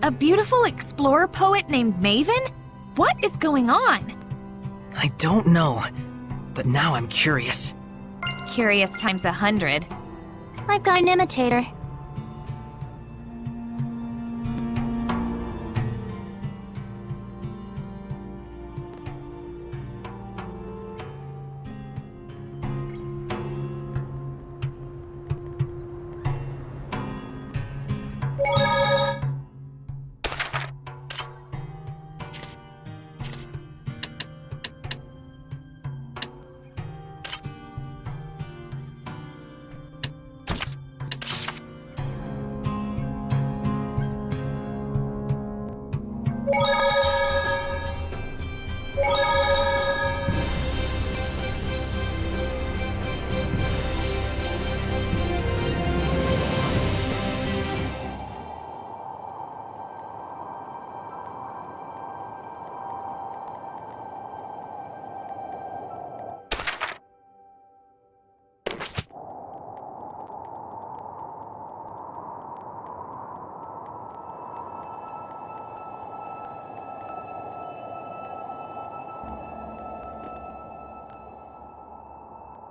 A beautiful explorer poet named Maven? What is going on? I don't know, but now I'm curious. Curious times 100. I've got an imitator.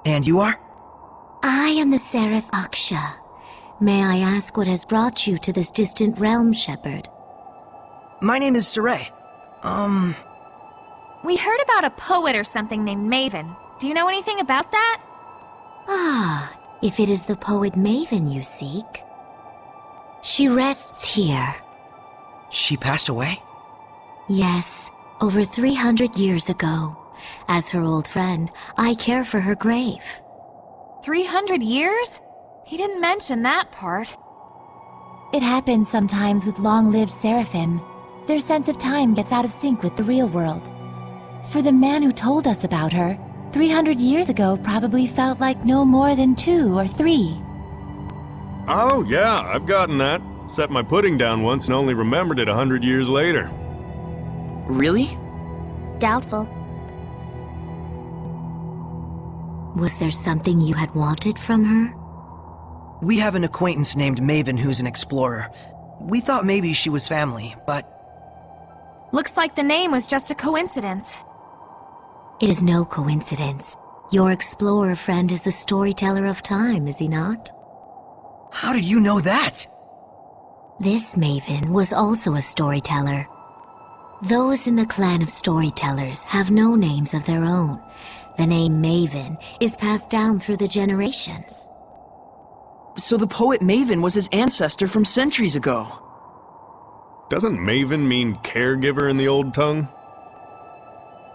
And you are? I am the Seraph Aksha. May I ask what has brought you to this distant realm, Sheperd? My name is Saray. We heard about a poet or something named Maven. Do you know anything about that? Ah, if it is the poet Maven you seek. She rests here. She passed away? Yes, over 300 years ago. As her old friend, I care for her grave. 300 years? He didn't mention that part. It happens sometimes with long-lived Seraphim. Their sense of time gets out of sync with the real world. For the man who told us about her, 300 years ago probably felt like no more than 2 or 3. Oh, yeah, I've gotten that. Set my pudding down once and only remembered it 100 years later. Really? Doubtful. Was there something you had wanted from her? We have an acquaintance named Maven who's an explorer. We thought maybe she was family, but... Looks like the name was just a coincidence. It is no coincidence. Your explorer friend is the storyteller of time, is he not? How did you know that? This Maven was also a storyteller. Those in the clan of storytellers have no names of their own. The name Maven is passed down through the generations. So the poet Maven was his ancestor from centuries ago. Doesn't Maven mean caregiver in the old tongue?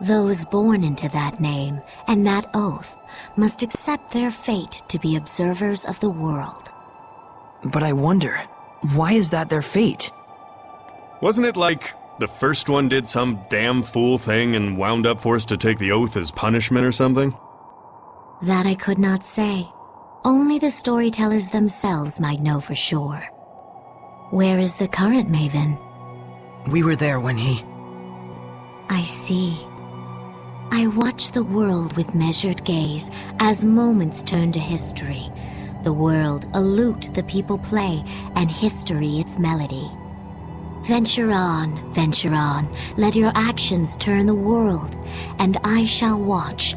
Those born into that name and that oath must accept their fate to be observers of the world. But I wonder, why is that their fate? Wasn't it like the first one did some damn fool thing and wound up forced to take the oath as punishment or something? That I could not say. Only the storytellers themselves might know for sure. Where is the current Maven? We were there when he... I see. I watch the world with measured gaze as moments turn to history. The world a lute the people play, and history its melody. Venture on, let your actions turn the world, and I shall watch,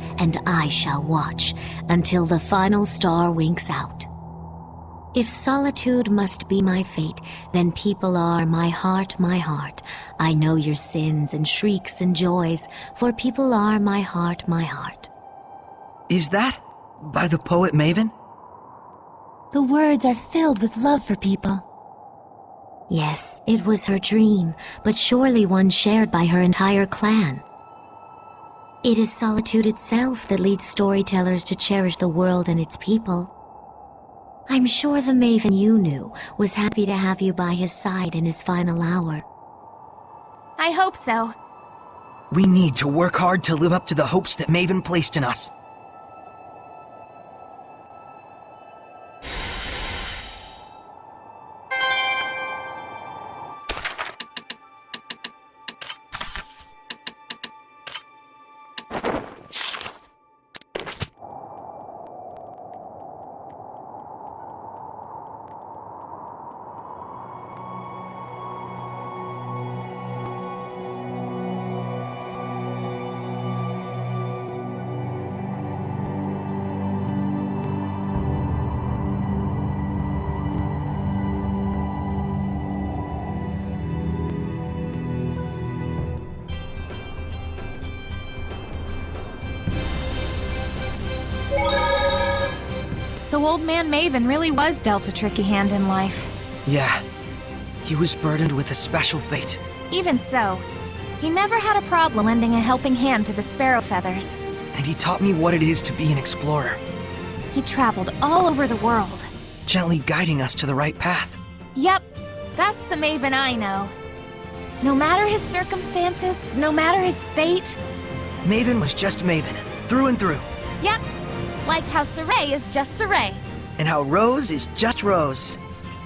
until the final star winks out. If solitude must be my fate, then people are my heart. I know your sins and shrieks and joys, for people are my heart. Is that by the poet Maven? The words are filled with love for people. Yes, it was her dream, but surely one shared by her entire clan. It is solitude itself that leads storytellers to cherish the world and its people. I'm sure the Maven you knew was happy to have you by his side in his final hour. I hope so. We need to work hard to live up to the hopes that Maven placed in us. So old man Maven really was dealt a tricky hand in life. Yeah. He was burdened with a special fate. Even so, he never had a problem lending a helping hand to the Sparrow Feathers. And he taught me what it is to be an explorer, He traveled all over the world. gently guiding us to the right path. Yep, that's the Maven I know. No matter his circumstances, no matter his fate, Maven was just Maven, through and through. yep, like how Saray is just Saray. And how Rose is just Rose.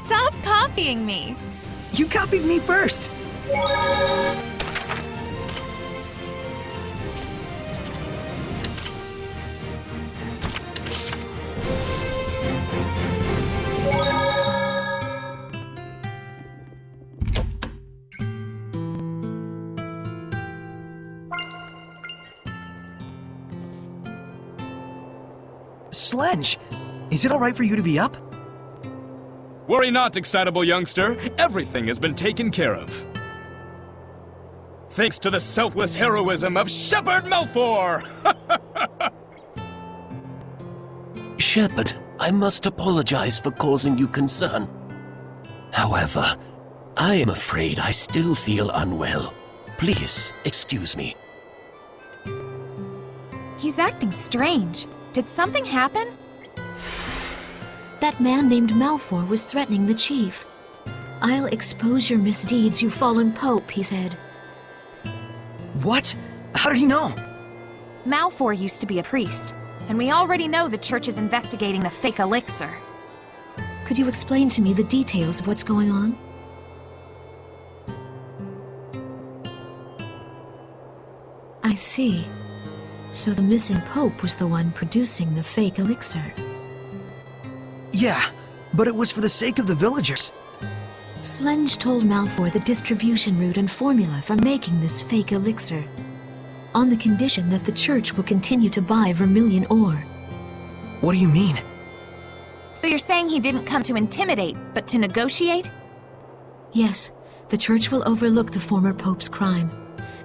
Stop copying me. You copied me first. Slenge, is it all right for you to be up? Worry not, excitable youngster. Everything has been taken care of. Thanks to the selfless heroism of Sheperd Malfour! Sheperd, I must apologize for causing you concern. However, I am afraid I still feel unwell. Please, excuse me. He's acting strange. Did something happen? That man named Malfour was threatening the chief. "I'll expose your misdeeds, you fallen pope," he said. What? How did he know? Malfour used to be a priest, and we already know the church is investigating the fake elixir. Could you explain to me the details of what's going on? I see. So the missing pope was the one producing the fake elixir. Yeah, but it was for the sake of the villagers. Slenge told Malfour the distribution route and formula for making this fake elixir, on the condition that the church will continue to buy vermilion ore. What do you mean? So you're saying he didn't come to intimidate, but to negotiate? Yes, the church will overlook the former pope's crime.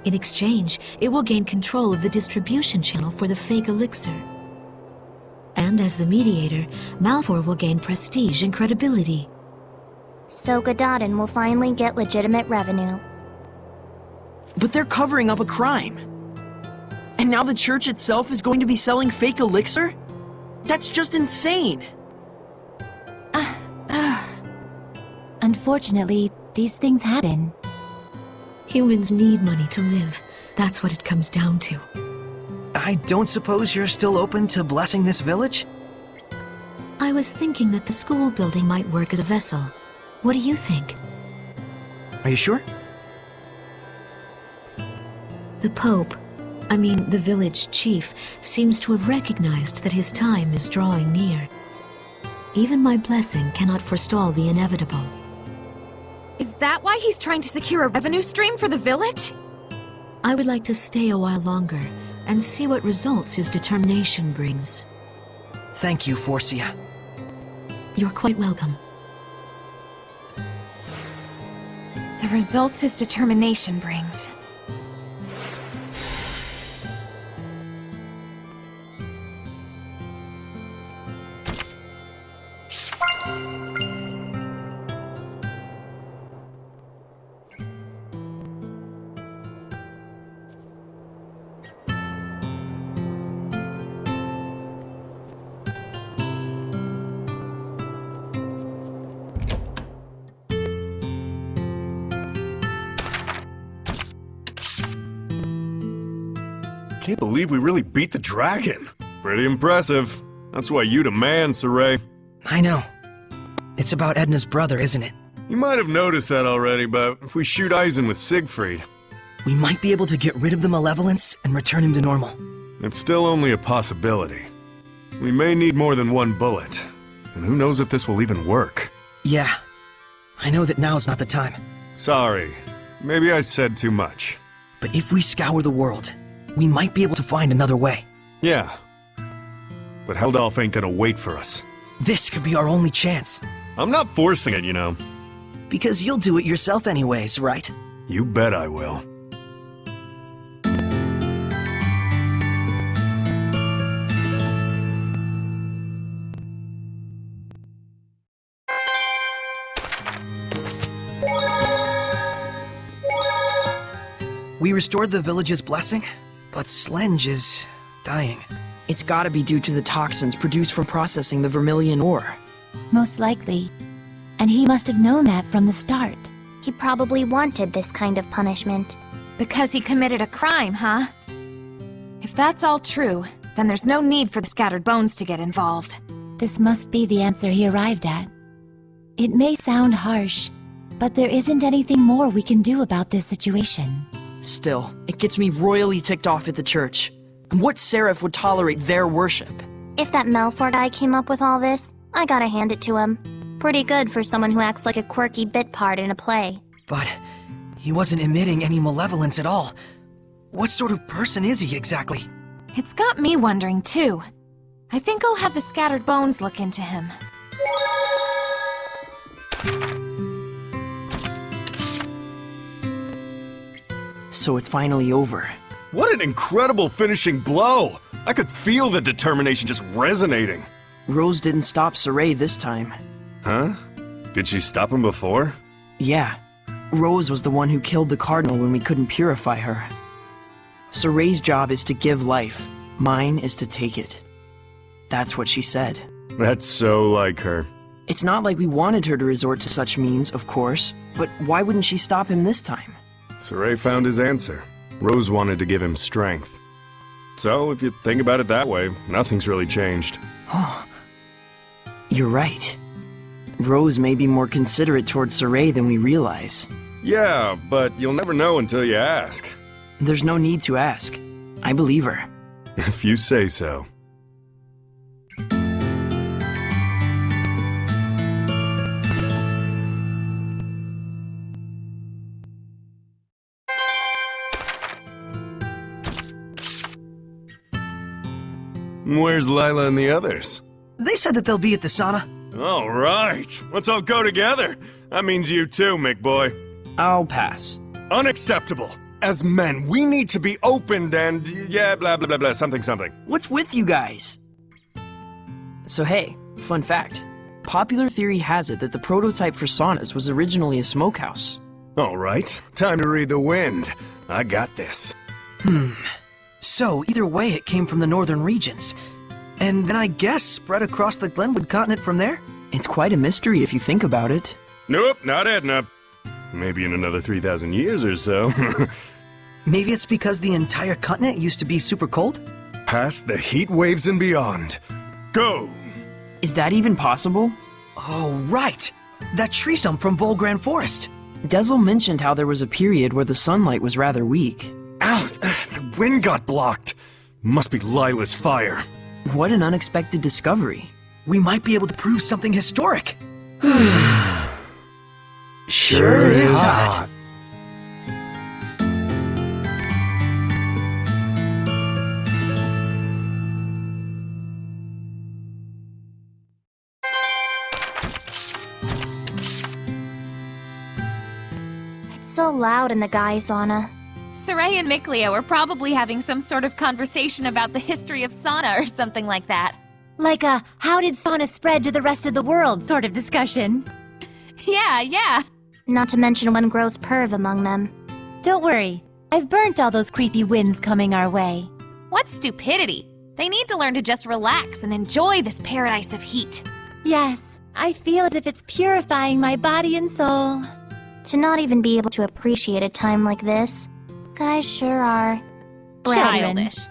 In exchange, it will gain control of the distribution channel for the fake elixir. And as the mediator, Malfour will gain prestige and credibility. So Gododin will finally get legitimate revenue. But they're covering up a crime. And now the church itself is going to be selling fake elixir? That's just insane! Unfortunately, these things happen. Humans need money to live. That's what it comes down to. I don't suppose you're still open to blessing this village? I was thinking that the school building might work as a vessel. What do you think? Are you sure? The Pope, the village chief, seems to have recognized that his time is drawing near. Even my blessing cannot forestall the inevitable. Is that why he's trying to secure a revenue stream for the village? I would like to stay a while longer and see what results his determination brings. Thank you, Forcia. You're quite welcome. The results his determination brings. Can't believe we really beat the dragon. Pretty impressive. That's why you the man, Saray. I know. It's about Edna's brother, isn't it? You might have noticed that already, but if we shoot Eisen with Siegfried, We might be able to get rid of the Malevolence and return him to normal. it's still only a possibility. We may need more than one bullet, and who knows if this will even work. Yeah. I know that now's not the time. Sorry, maybe I said too much. But if we scour the world, we might be able to find another way. Yeah, but Heldolf ain't gonna wait for us. This could be our only chance. I'm not forcing it, you know. Because you'll do it yourself anyways, right? You bet I will. We restored the village's blessing, but Slenge is dying. It's gotta be due to the toxins produced from processing the vermilion ore. Most likely. And he must have known that from the start. He probably wanted this kind of punishment. Because he committed a crime, huh? If that's all true, then there's no need for the scattered bones to get involved. This must be the answer he arrived at. It may sound harsh, but there isn't anything more we can do about this situation. Still, it gets me royally ticked off at the church. And what seraph would tolerate their worship? If that Malfour guy came up with all this, I gotta hand it to him. Pretty good for someone who acts like a quirky bit part in a play. But he wasn't emitting any malevolence at all. What sort of person is he exactly? It's got me wondering, too. I think I'll have the scattered bones look into him. So it's finally over. What an incredible finishing blow! I could feel the determination just resonating. Rose didn't stop Saray this time. Huh? Did she stop him before? Yeah. Rose was the one who killed the Cardinal when we couldn't purify her. Saray's job is to give life. Mine is to take it. That's what she said. That's so like her. It's not like we wanted her to resort to such means, of course, but why wouldn't she stop him this time? Saray found his answer. Rose wanted to give him strength. So, if you think about it that way, nothing's really changed. You're right. Rose may be more considerate towards Saray than we realize. Yeah, but you'll never know until you ask. There's no need to ask. I believe her. If you say so. Where's Lailah and the others? They said that they'll be at the sauna. All right, let's all go together. That means you too, Mick boy. I'll pass. Unacceptable. As men, we need to be opened and yeah, blah blah blah blah, something something. What's with you guys? So hey, fun fact. Popular theory has it that the prototype for saunas was originally a smokehouse. All right, time to read the wind. I got this. So, either way, it came from the northern regions. And then I guess spread across the Glenwood continent from there? It's quite a mystery if you think about it. Nope, not Edna. Maybe in another 3,000 years or so. Maybe it's because the entire continent used to be super cold? Past the heat waves and beyond. Go! Is that even possible? Oh, right! That tree stump from Volgran Forest! Dezel mentioned how there was a period where the sunlight was rather weak. Ow! My wind got blocked! Must be Lailah's fire. What an unexpected discovery. We might be able to prove something historic! Sure is hot. It's so loud in the guy sauna. Saray and Mikleo are probably having some sort of conversation about the history of sauna or something like that. Like a how did sauna spread to the rest of the world sort of discussion. Yeah. Not to mention one gross perv among them. Don't worry, I've burnt all those creepy winds coming our way. What stupidity. They need to learn to just relax and enjoy this paradise of heat. Yes, I feel as if it's purifying my body and soul. To not even be able to appreciate a time like this. Guys sure are. Childish.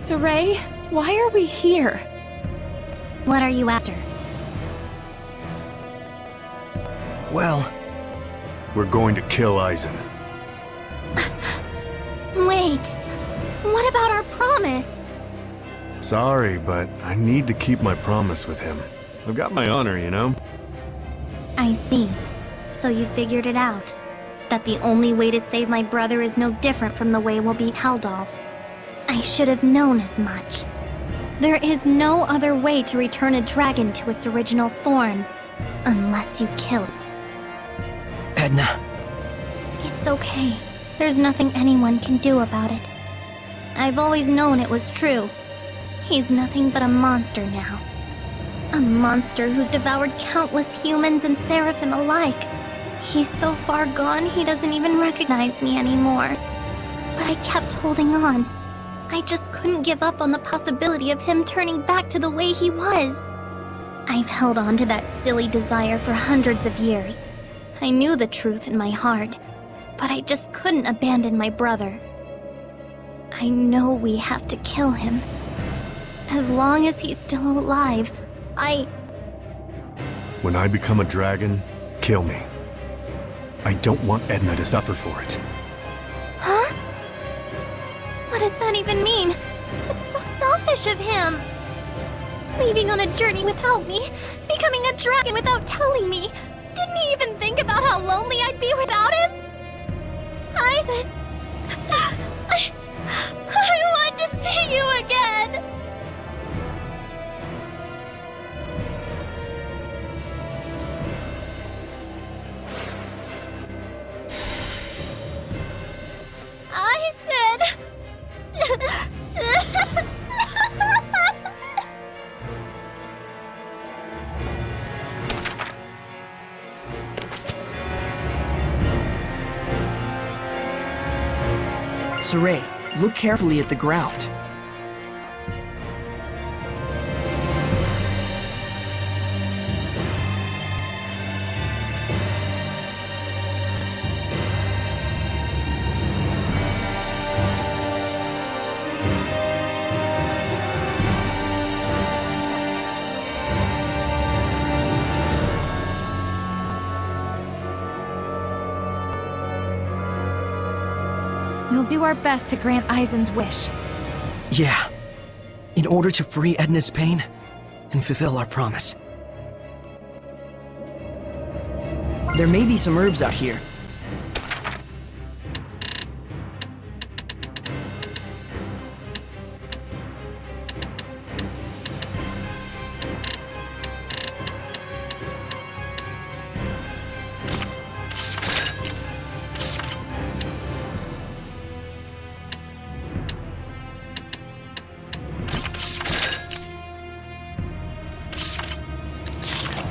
Saray, why are we here? What are you after? Well, We're going to kill Aizen. Wait. What about our promise? Sorry, but I need to keep my promise with him. I've got my honor, you know? I see. So you figured it out. That the only way to save my brother is no different from the way we'll beat Heldolf. I should have known as much. There is no other way to return a dragon to its original form, unless you kill it. Edna, It's okay. There's nothing anyone can do about it. I've always known it was true. He's nothing but a monster now. A monster who's devoured countless humans and Seraphim alike. He's so far gone he doesn't even recognize me anymore. But I kept holding on. I just couldn't give up on the possibility of him turning back to the way he was. I've held on to that silly desire for hundreds of years. I knew the truth in my heart, but I just couldn't abandon my brother. I know we have to kill him. As long as he's still alive, When I become a dragon, kill me. I don't want Edna to suffer for it. Huh? What does that even mean? That's so selfish of him! Leaving on a journey without me, becoming a dragon without telling me. Didn't he even think about how lonely I'd be without him? Aizen! I want to see you again! Saray, look carefully at the ground. We'll do our best to grant Aizen's wish. yeah. In order to free Edna's pain and fulfill our promise. There may be some herbs out here.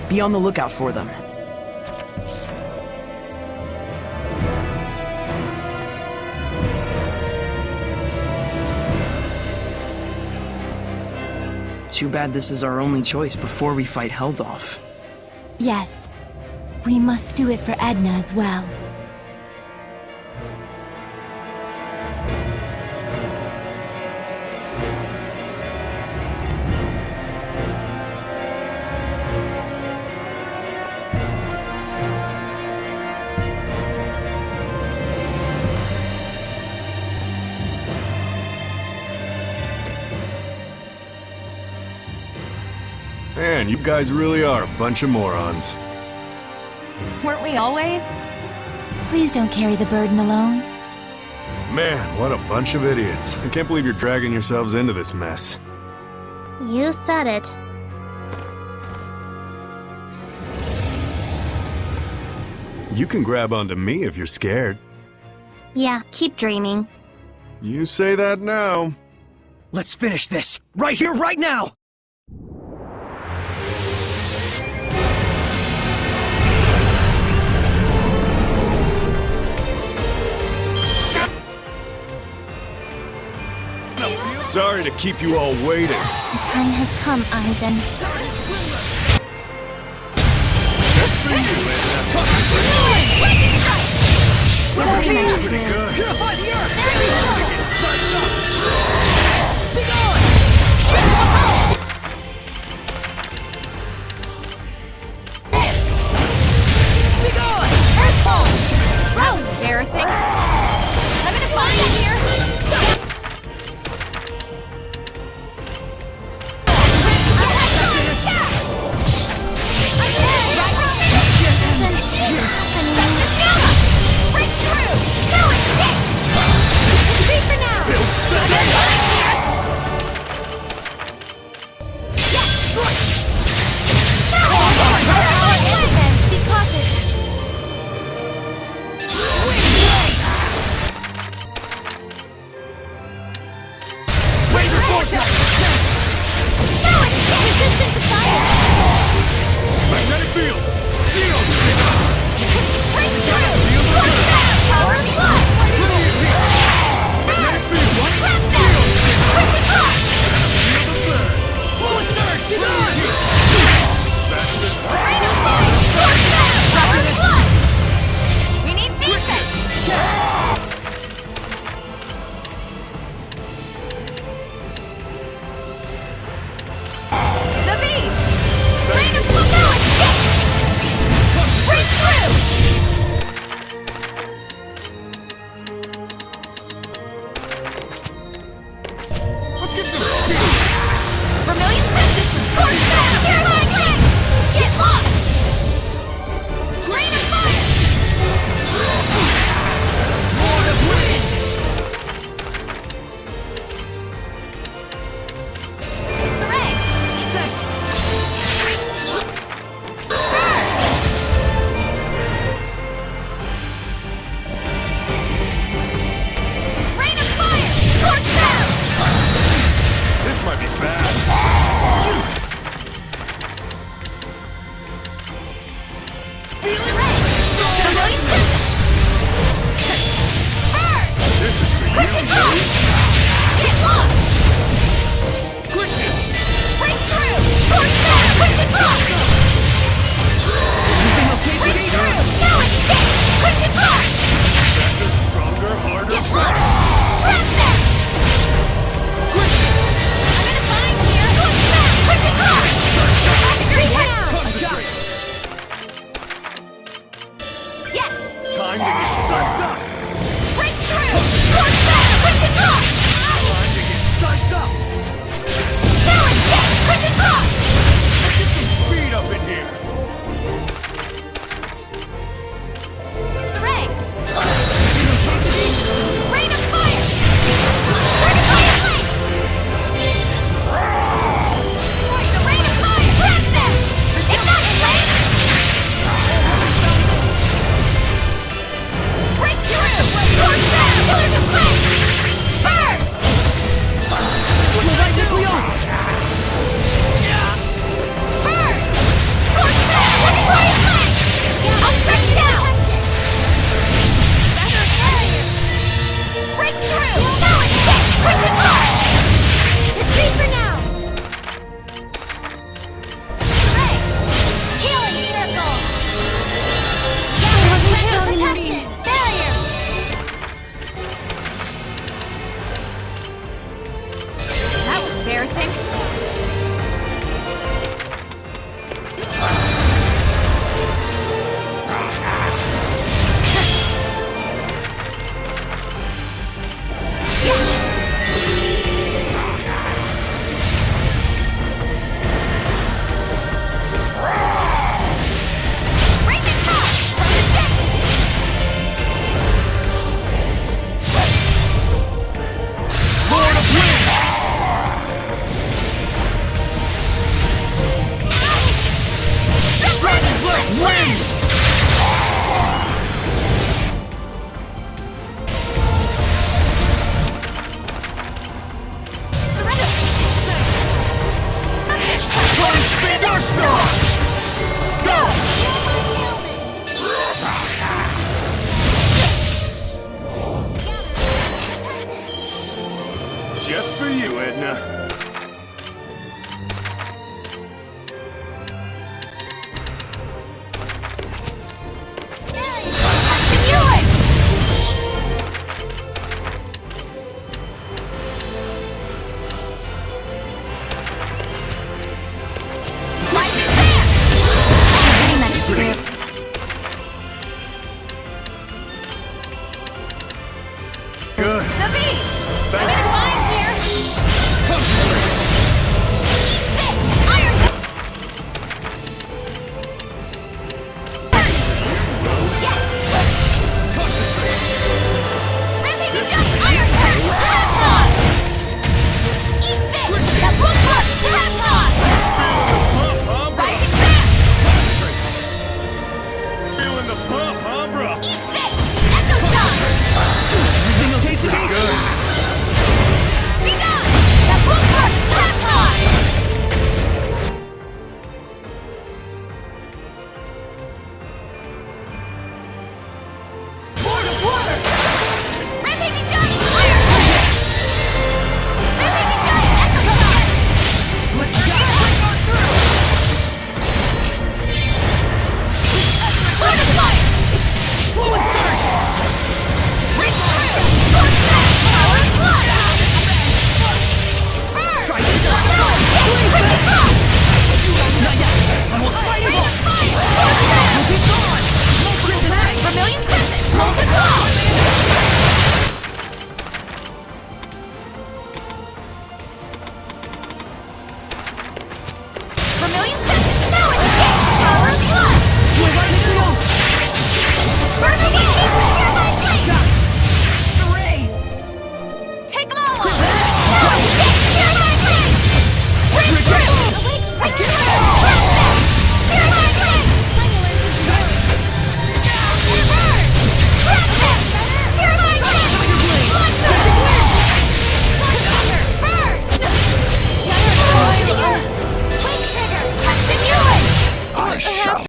Be on the lookout for them. Too bad this is our only choice before we fight Heldolf. Yes, we must do it for Edna as well. Man, you guys really are a bunch of morons. Weren't we always? Please don't carry the burden alone. Man, what a bunch of idiots. I can't believe you're dragging yourselves into this mess. You said it. You can grab onto me if you're scared. Yeah, keep dreaming. You say that now. Let's finish this! Right here, right now! Sorry to keep you all waiting. The time has come, Aizen. Pretty good. Purify the earth! Be gone! strike!